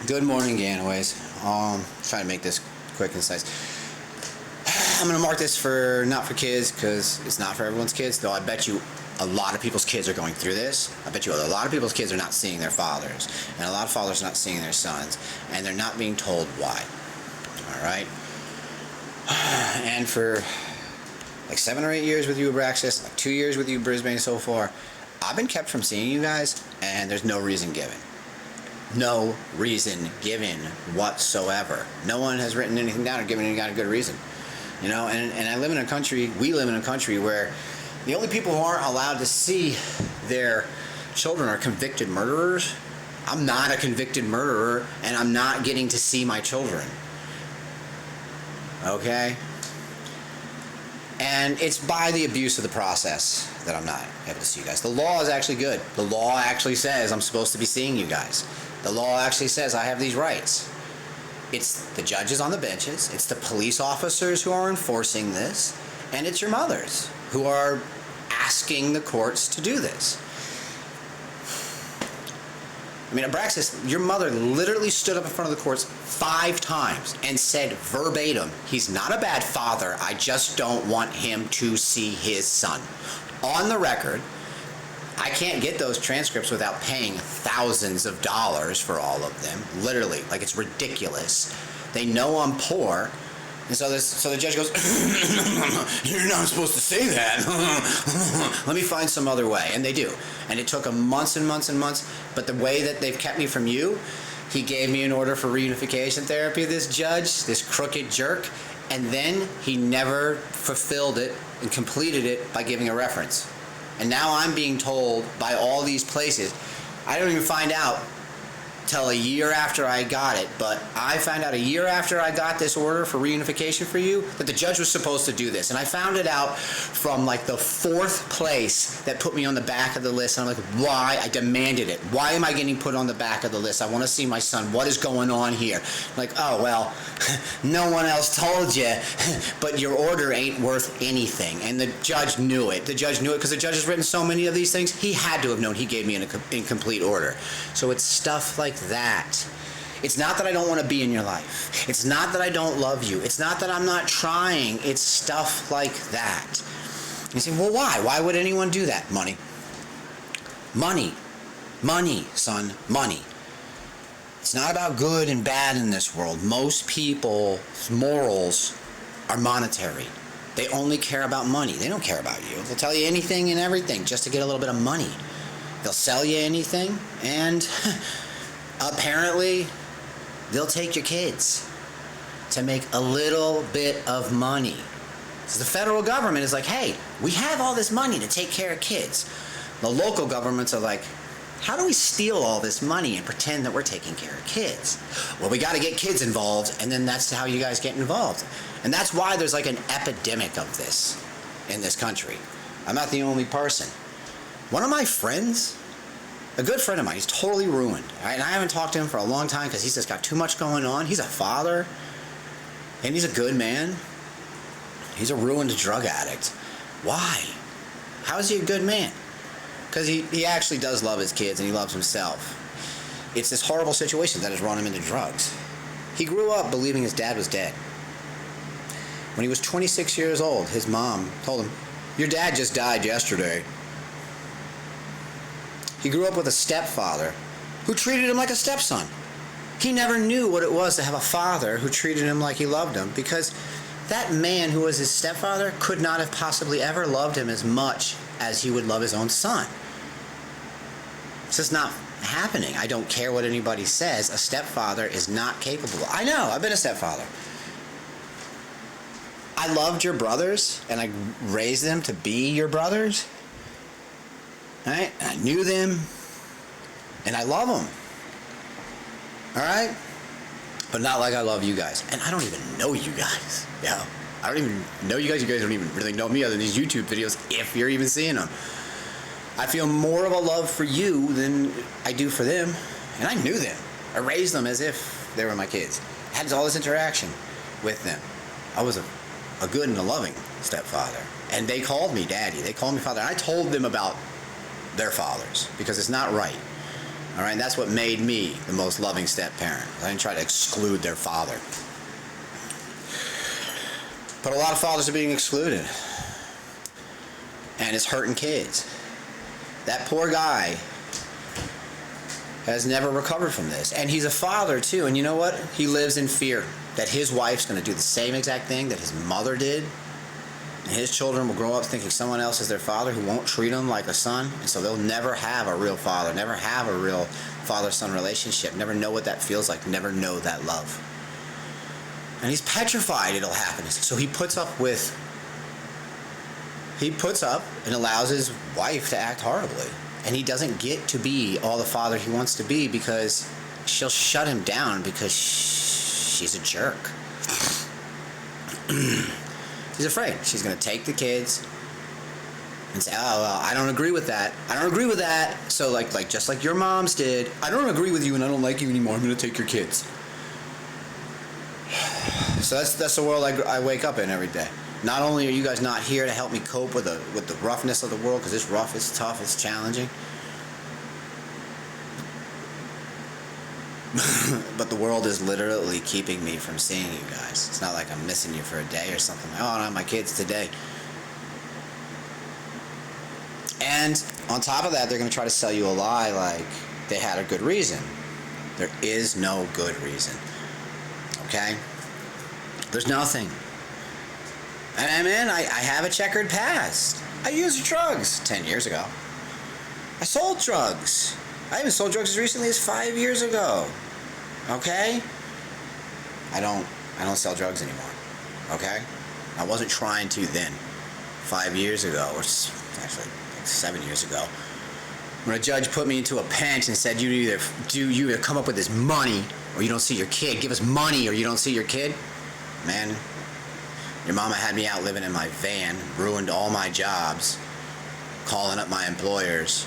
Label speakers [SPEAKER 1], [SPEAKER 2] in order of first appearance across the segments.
[SPEAKER 1] Good morning, Ganaways. Try to make this quick and concise. I'm gonna mark this for not for kids because it's not for everyone's kids. Though I bet you a lot of people's kids are going through this. I bet you a lot of people's kids are not seeing their fathers, and a lot of fathers are not seeing their sons, and they're not being told why. All right. And for like 7 or 8 years with you, Abraxas, like 2 years with you, Brisbane, so far, I've been kept from seeing you guys, and there's no reason given. No reason given whatsoever. No one has written anything down or given any kind of good reason. You know, and I live in a country, we live in a country where the only people who aren't allowed to see their children are convicted murderers. I'm not a convicted murderer, and I'm not getting to see my children. Okay? And it's by the abuse of the process that I'm not able to see you guys. The law is actually good. The law actually says I'm supposed to be seeing you guys. The law actually says I have these rights. It's the judges on the benches, it's the police officers who are enforcing this, and it's your mothers who are asking the courts to do this. I mean, Abraxas, your mother literally stood up in front of the courts 5 times and said verbatim, he's not a bad father, I just don't want him to see his son. On the record, I can't get those transcripts without paying thousands of dollars for all of them. Literally, like it's ridiculous. They know I'm poor, and so the judge goes, "You're not supposed to say that. Let me find some other way," and they do. And it took them months and months and months. But the way that they've kept me from you, he gave me an order for reunification therapy. This judge, this crooked jerk, and then he never fulfilled it and completed it by giving a reference. And now I'm being told by all these places, I don't even find out till a year after I got it, but I found out a year after I got this order for reunification for you that the judge was supposed to do this. And I found it out from like the 4th place that put me on the back of the list. And I'm like, why? I demanded it. Why am I getting put on the back of the list? I want to see my son. What is going on here? Like, oh, well, no one else told you, but your order ain't worth anything. And the judge knew it. The judge knew it because the judge has written so many of these things. He had to have known he gave me an incomplete order. So it's stuff like that. It's not that I don't want to be in your life. It's not that I don't love you. It's not that I'm not trying. It's stuff like that. You say, well, why? Why would anyone do that? Money. Money. Money, son. Money. It's not about good and bad in this world. Most people's morals are monetary. They only care about money. They don't care about you. They'll tell you anything and everything just to get a little bit of money. They'll sell you anything, and apparently they'll take your kids to make a little bit of money. So the federal government is like, hey, we have all this money to take care of kids. The local governments are like, how do we steal all this money and pretend that we're taking care of kids? Well, we got to get kids involved, and then that's how you guys get involved. And that's why there's like an epidemic of this in this country. I'm not the only person. One of my friends, a good friend of mine, he's totally ruined. Right? And I haven't talked to him for a long time because he's just got too much going on. He's a father, and he's a good man. He's a ruined drug addict. Why? How is he a good man? Because he actually does love his kids and he loves himself. It's this horrible situation that has run him into drugs. He grew up believing his dad was dead. When he was 26 years old, his mom told him, your dad just died yesterday. He grew up with a stepfather who treated him like a stepson. He never knew what it was to have a father who treated him like he loved him, because that man who was his stepfather could not have possibly ever loved him as much as he would love his own son. It's just not happening. I don't care what anybody says. A stepfather is not capable. I know, I've been a stepfather. I loved your brothers, and I raised them to be your brothers. Right? And I knew them, and I love them. All right? But not like I love you guys. And I don't even know you guys. Yeah. I don't even know you guys. You guys don't even really know me other than these YouTube videos, if you're even seeing them. I feel more of a love for you than I do for them. And I knew them. I raised them as if they were my kids. I had all this interaction with them. I was a good and a loving stepfather. And they called me daddy. They called me father. I told them about their fathers because it's not right. All right, and that's what made me the most loving step parent. I didn't try to exclude their father. But a lot of fathers are being excluded, and it's hurting kids. That poor guy has never recovered from this, and he's a father too. And you know what? He lives in fear that his wife's going to do the same exact thing that his mother did, and his children will grow up thinking someone else is their father who won't treat them like a son, and so they'll never have a real father, never have a real father-son relationship, never know what that feels like, never know that love. And he's petrified it'll happen. So he puts up and allows his wife to act horribly. And he doesn't get to be all the father he wants to be because she'll shut him down because she's a jerk. He's afraid. She's going to take the kids and say, oh, well, I don't agree with that. I don't agree with that. So like just like your moms did, I don't agree with you and I don't like you anymore. I'm going to take your kids. So that's the world I wake up in every day. Not only are you guys not here to help me cope with the roughness of the world, because it's rough, it's tough, it's challenging, but the world is literally keeping me from seeing you guys. It's not like I'm missing you for a day or something. Oh, no, my kids today. And on top of that, they're going to try to sell you a lie like they had a good reason. There is no good reason. Okay? There's nothing. And man, I have a checkered past. I used drugs 10 years ago. I sold drugs. I even sold drugs as recently as 5 years ago. Okay? I don't sell drugs anymore. Okay? I wasn't trying to then. 5 years ago, or actually like 7 years ago, when a judge put me into a pinch and said, you either come up with this money or you don't see your kid. Give us money or you don't see your kid. Man, your mama had me out living in my van, ruined all my jobs, calling up my employers.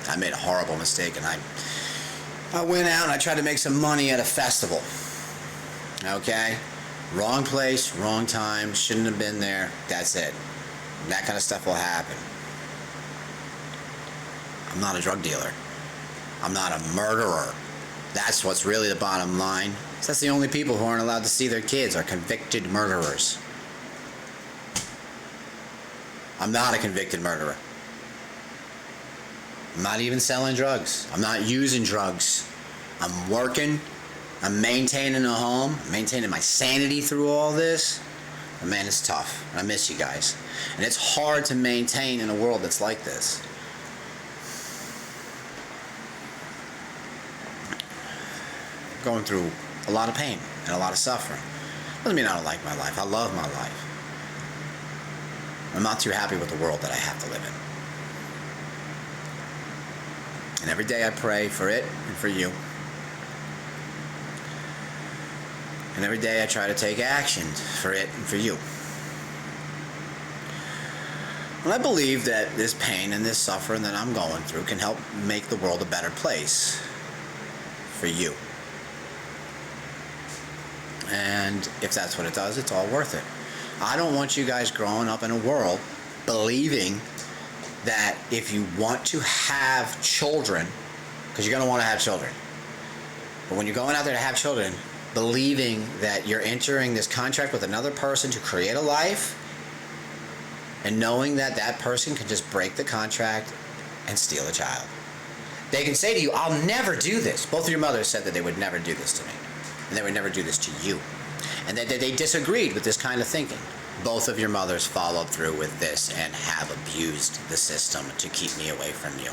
[SPEAKER 1] I made a horrible mistake, and I went out and I tried to make some money at a festival. Okay? Wrong place, wrong time, shouldn't have been there. That's it. That kind of stuff will happen. I'm not a drug dealer. I'm not a murderer. That's what's really the bottom line. So that's the only people who aren't allowed to see their kids are convicted murderers. I'm not a convicted murderer. I'm not even selling drugs. I'm not using drugs. I'm working. I'm maintaining a home. I'm maintaining my sanity through all this. But man, it's tough. I miss you guys. And it's hard to maintain in a world that's like this. Going through a lot of pain and a lot of suffering. Doesn't mean I don't like my life. I love my life. I'm not too happy with the world that I have to live in. And every day I pray for it and for you. And every day I try to take action for it and for you. And I believe that this pain and this suffering that I'm going through can help make the world a better place for you. And if that's what it does, it's all worth it. I don't want you guys growing up in a world believing that if you want to have children, because you're going to want to have children, but when you're going out there to have children, believing that you're entering this contract with another person to create a life, and knowing that that person can just break the contract and steal a child. They can say to you, I'll never do this. Both of your mothers said that they would never do this to me. And they would never do this to you. And that they disagreed with this kind of thinking. Both of your mothers followed through with this and have abused the system to keep me away from you.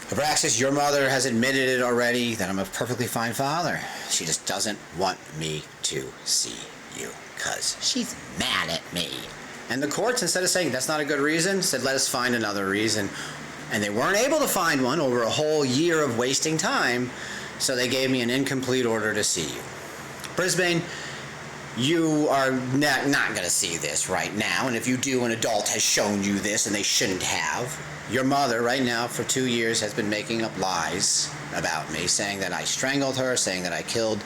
[SPEAKER 1] Abraxas, your mother has admitted it already that I'm a perfectly fine father. She just doesn't want me to see you because she's mad at me. And the courts, instead of saying that's not a good reason, said let us find another reason. And they weren't able to find one over a whole year of wasting time. So they gave me an incomplete order to see you. Brisbane, you are not going to see this right now. And if you do, an adult has shown you this and they shouldn't have. Your mother right now for 2 years has been making up lies about me, saying that I strangled her, saying that I killed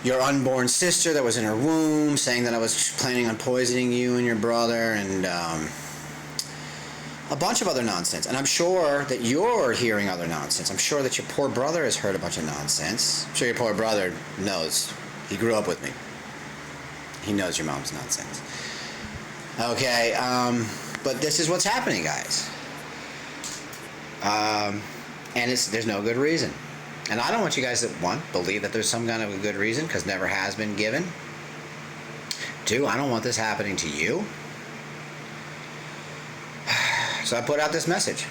[SPEAKER 1] your unborn sister that was in her womb, saying that I was planning on poisoning you and your brother. And a bunch of other nonsense. And I'm sure that you're hearing other nonsense. I'm sure that your poor brother has heard a bunch of nonsense. I'm sure your poor brother knows. He grew up with me. He knows your mom's nonsense. Okay, but this is what's happening, guys. And there's no good reason. And I don't want you guys to, one, believe that there's some kind of a good reason, because never has been given. Two, I don't want this happening to you. So I put out this message.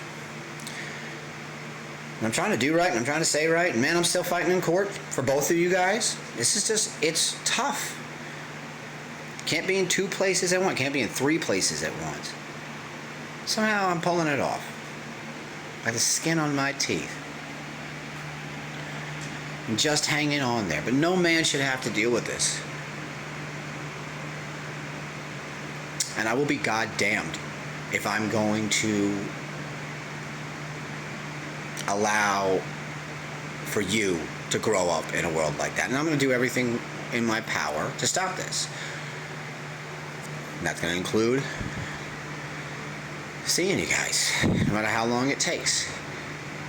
[SPEAKER 1] And I'm trying to do right, and I'm trying to say right, and man, I'm still fighting in court for both of you guys. This is just, it's tough. Can't be in two places at once, can't be in three places at once. Somehow I'm pulling it off. Like the skin on my teeth. I'm just hanging on there. But no man should have to deal with this. And I will be goddamned if I'm going to allow for you to grow up in a world like that. And I'm going to do everything in my power to stop this. And that's going to include seeing you guys, no matter how long it takes.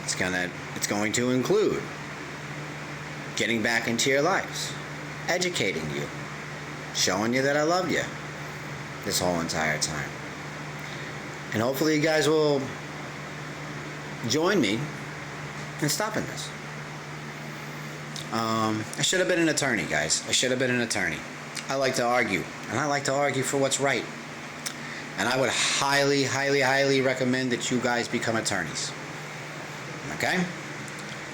[SPEAKER 1] It's going to include getting back into your lives, educating you, showing you that I love you this whole entire time. And hopefully you guys will join me in stopping this. I should have been an attorney, guys. I should have been an attorney. I like to argue, and I like to argue for what's right. And I would highly, highly, highly recommend that you guys become attorneys. Okay?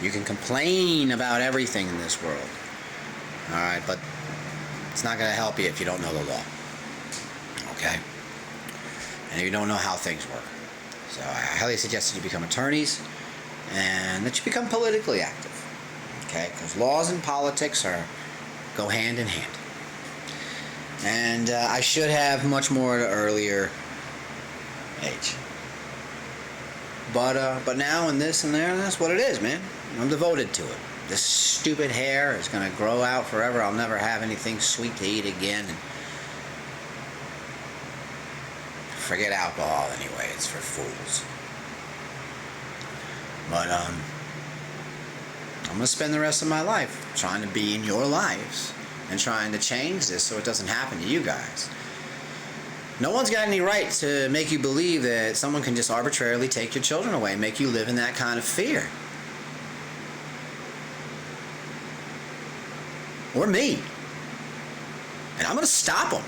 [SPEAKER 1] You can complain about everything in this world. Alright, but it's not going to help you if you don't know the law. Okay? And if you don't know how things work. So I highly suggest that you become attorneys and that you become politically active. Okay? Because laws and politics go hand in hand. And I should have much more at an earlier age. But now and this and there, that's what it is, man. I'm devoted to it. This stupid hair is going to grow out forever. I'll never have anything sweet to eat again. And forget alcohol anyway. It's for fools. But I'm going to spend the rest of my life trying to be in your lives and trying to change this so it doesn't happen to you guys. No one's got any right to make you believe that someone can just arbitrarily take your children away and make you live in that kind of fear. Or me. And I'm going to stop them.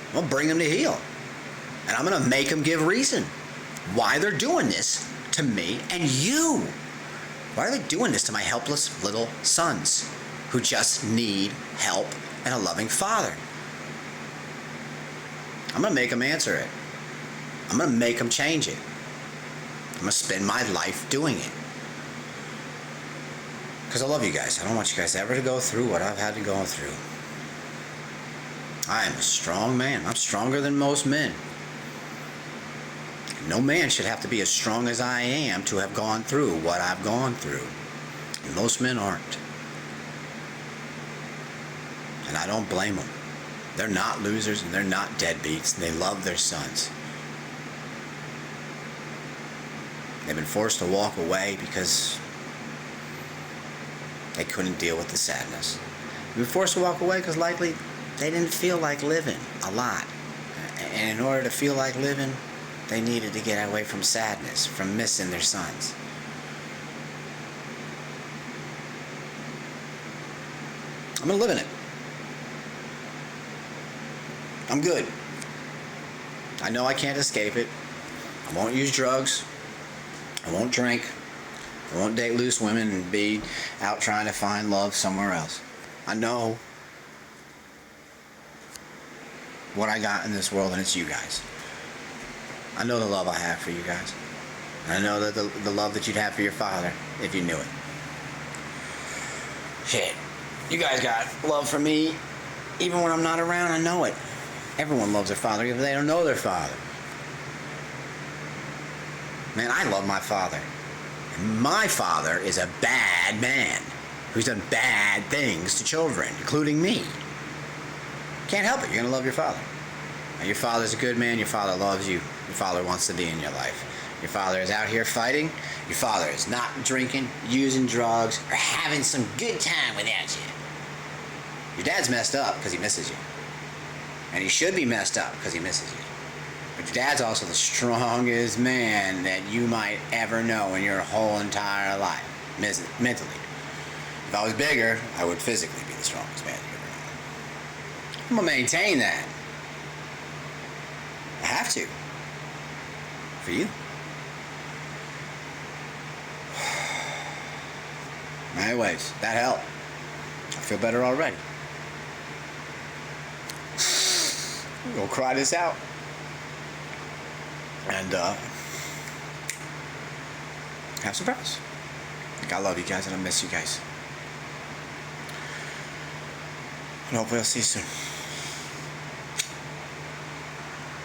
[SPEAKER 1] I'm going to bring them to heel. And I'm going to make them give reason why they're doing this to me and you. Why are they doing this to my helpless little sons who just need help and a loving father? I'm going to make them answer it. I'm going to make them change it. I'm going to spend my life doing it. Because I love you guys. I don't want you guys ever to go through what I've had to go through. I am a strong man. I'm stronger than most men. No man should have to be as strong as I am to have gone through what I've gone through. And most men aren't. And I don't blame them. They're not losers and they're not deadbeats. They love their sons. They've been forced to walk away because they couldn't deal with the sadness. They've been forced to walk away because likely they didn't feel like living a lot. And in order to feel like living, they needed to get away from sadness, from missing their sons. I'm going to live in it. I'm good. I know I can't escape it. I won't use drugs. I won't drink. I won't date loose women and be out trying to find love somewhere else. I know what I got in this world, and it's you guys. I know the love I have for you guys. And I know that the love that you'd have for your father if you knew it. Shit. You guys got love for me even when I'm not around. I know it. Everyone loves their father even if they don't know their father. Man, I love my father. And my father is a bad man who's done bad things to children, including me. Can't help it. You're going to love your father. And your father's a good man. Your father loves you. your father wants to be in your life. Your father is out here fighting. Your father is not drinking, using drugs, or having some good time without you. Your dad's messed up because he misses you. And he should be messed up because he misses you. But your dad's also the strongest man that you might ever know in your whole entire life, mentally. If I was bigger, I would physically be the strongest man you ever know. I'm going to maintain that. I have to. For you. Anyways, that helped. I feel better already. I'm gonna cry this out. And have some breakfast. I love you guys and I miss you guys. And hopefully I'll see you soon.